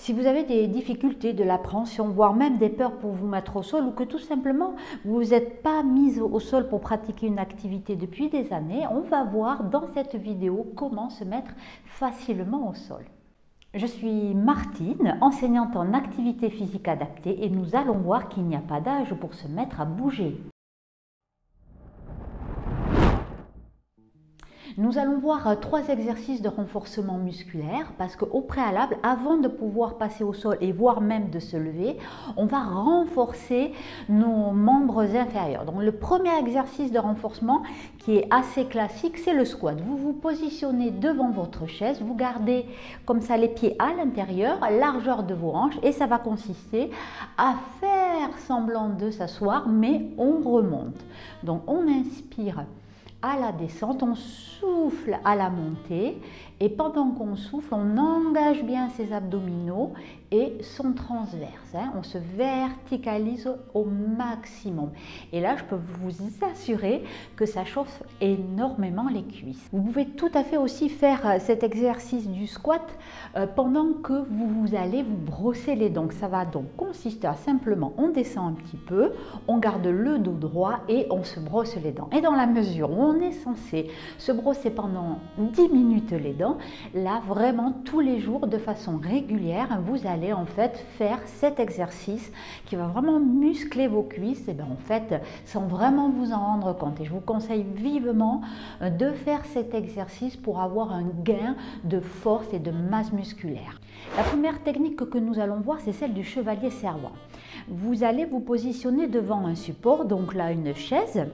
Si vous avez des difficultés de l'appréhension, voire même des peurs pour vous mettre au sol ou que tout simplement vous n'êtes pas mise au sol pour pratiquer une activité depuis des années, on va voir dans cette vidéo comment se mettre facilement au sol. Je suis Martine, enseignante en activité physique adaptée et nous allons voir qu'il n'y a pas d'âge pour se mettre à bouger. Nous allons voir 3 exercices de renforcement musculaire parce qu'au préalable, avant de pouvoir passer au sol et voire même de se lever, on va renforcer nos membres inférieurs. Donc le premier exercice de renforcement qui est assez classique, c'est le squat. Vous vous positionnez devant votre chaise, vous gardez comme ça les pieds à l'intérieur, largeur de vos hanches et ça va consister à faire semblant de s'asseoir mais on remonte. Donc on inspire à la descente, on souffle à la montée et pendant qu'on souffle, on engage bien ses abdominaux et son transverse. On se verticalise au maximum. Et là, je peux vous assurer que ça chauffe énormément les cuisses. Vous pouvez tout à fait aussi faire cet exercice du squat pendant que vous allez vous brosser les dents. Ça va donc consister à simplement, on descend un petit peu, on garde le dos droit et on se brosse les dents. Et dans la mesure où on est censé se brosser pendant 10 minutes les dents, là vraiment tous les jours de façon régulière, vous allez en fait faire cet exercice qui va vraiment muscler vos cuisses et bien en fait sans vraiment vous en rendre compte. Et je vous conseille vivement de faire cet exercice pour avoir un gain de force et de masse musculaire. La première technique que nous allons voir, c'est celle du chevalier servant. Vous allez vous positionner devant un support, donc là une chaise,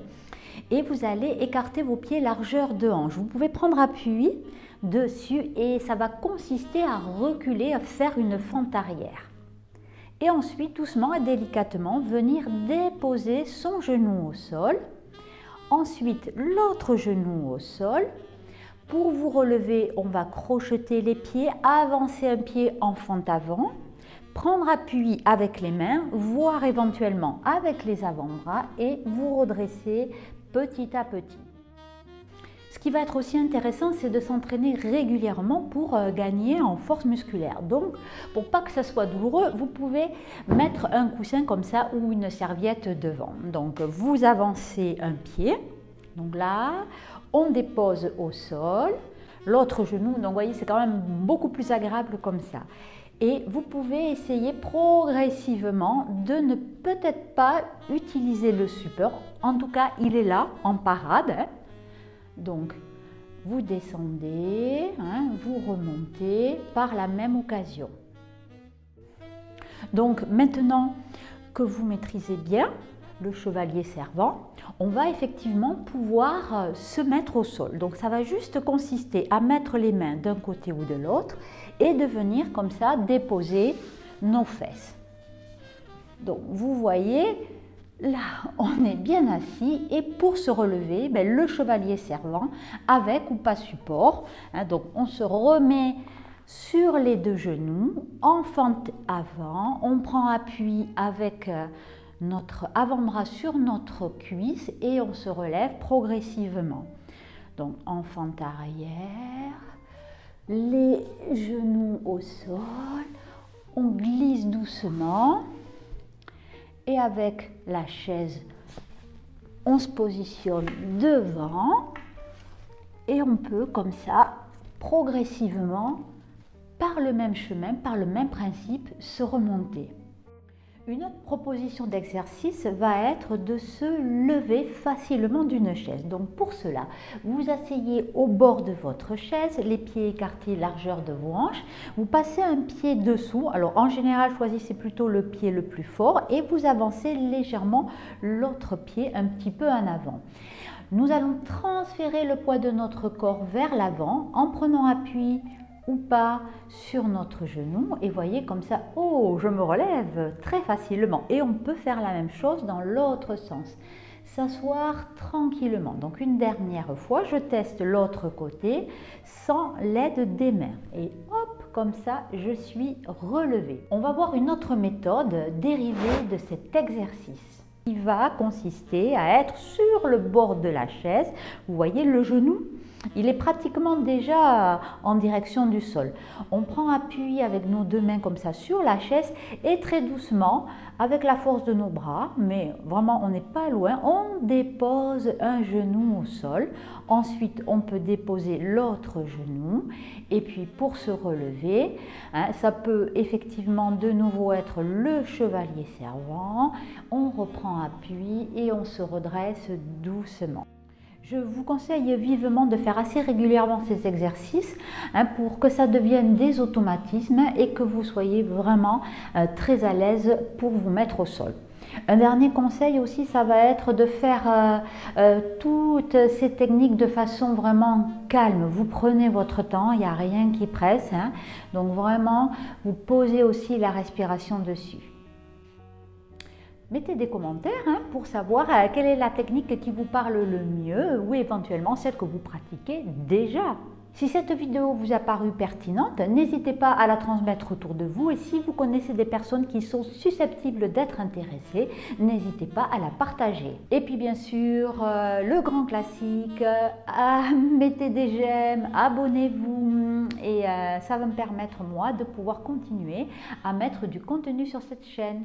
et vous allez écarter vos pieds largeur de hanche. Vous pouvez prendre appui dessus et ça va consister à reculer, à faire une fente arrière. Et ensuite, doucement et délicatement, venir déposer son genou au sol. Ensuite, l'autre genou au sol. Pour vous relever, on va crocheter les pieds, avancer un pied en fente avant. Prendre appui avec les mains, voire éventuellement avec les avant-bras et vous redresser petit à petit. Ce qui va être aussi intéressant, c'est de s'entraîner régulièrement pour gagner en force musculaire. Donc, pour pas que ça soit douloureux, vous pouvez mettre un coussin comme ça ou une serviette devant. Donc, vous avancez un pied. Donc là, on dépose au sol. L'autre genou, donc vous voyez, c'est quand même beaucoup plus agréable comme ça. Et vous pouvez essayer progressivement de ne peut-être pas utiliser le support. En tout cas, il est là en parade. Donc, vous descendez, vous remontez par la même occasion. Donc, maintenant que vous maîtrisez bien le chevalier servant, on va effectivement pouvoir se mettre au sol. Donc, ça va juste consister à mettre les mains d'un côté ou de l'autre et de venir comme ça déposer nos fesses. Donc, vous voyez, là, on est bien assis et pour se relever, le chevalier servant avec ou pas support. Donc, on se remet sur les deux genoux, en fente avant, on prend appui avec notre avant-bras sur notre cuisse et on se relève progressivement. Donc, en fente arrière, les genoux au sol, on glisse doucement. Et avec la chaise, on se positionne devant et on peut comme ça, progressivement, par le même chemin, par le même principe, se remonter. Une autre proposition d'exercice va être de se lever facilement d'une chaise. Donc pour cela, vous vous asseyez au bord de votre chaise, les pieds écartés, largeur de vos hanches. Vous passez un pied dessous. Alors en général, choisissez plutôt le pied le plus fort et vous avancez légèrement l'autre pied un petit peu en avant. Nous allons transférer le poids de notre corps vers l'avant en prenant appui ou pas sur notre genou et voyez comme ça, oh, je me relève très facilement et on peut faire la même chose dans l'autre sens, s'asseoir tranquillement. Donc une dernière fois, je teste l'autre côté sans l'aide des mains et hop, comme ça, je suis relevée. On va voir une autre méthode dérivée de cet exercice qui va consister à être sur le bord de la chaise. Vous voyez le genou il est pratiquement déjà en direction du sol. On prend appui avec nos deux mains comme ça sur la chaise et très doucement, avec la force de nos bras, mais vraiment on n'est pas loin, on dépose un genou au sol. Ensuite, on peut déposer l'autre genou et puis pour se relever, ça peut effectivement de nouveau être le chevalier servant. On reprend appui et on se redresse doucement. Je vous conseille vivement de faire assez régulièrement ces exercices pour que ça devienne des automatismes et que vous soyez vraiment très à l'aise pour vous mettre au sol. Un dernier conseil aussi, ça va être de faire toutes ces techniques de façon vraiment calme. Vous prenez votre temps, il n'y a rien qui presse. Donc vraiment, vous posez aussi la respiration dessus. Mettez des commentaires pour savoir quelle est la technique qui vous parle le mieux ou éventuellement celle que vous pratiquez déjà. Si cette vidéo vous a paru pertinente, n'hésitez pas à la transmettre autour de vous et si vous connaissez des personnes qui sont susceptibles d'être intéressées, n'hésitez pas à la partager. Et puis bien sûr, le grand classique, mettez des j'aime, abonnez-vous et ça va me permettre moi de pouvoir continuer à mettre du contenu sur cette chaîne.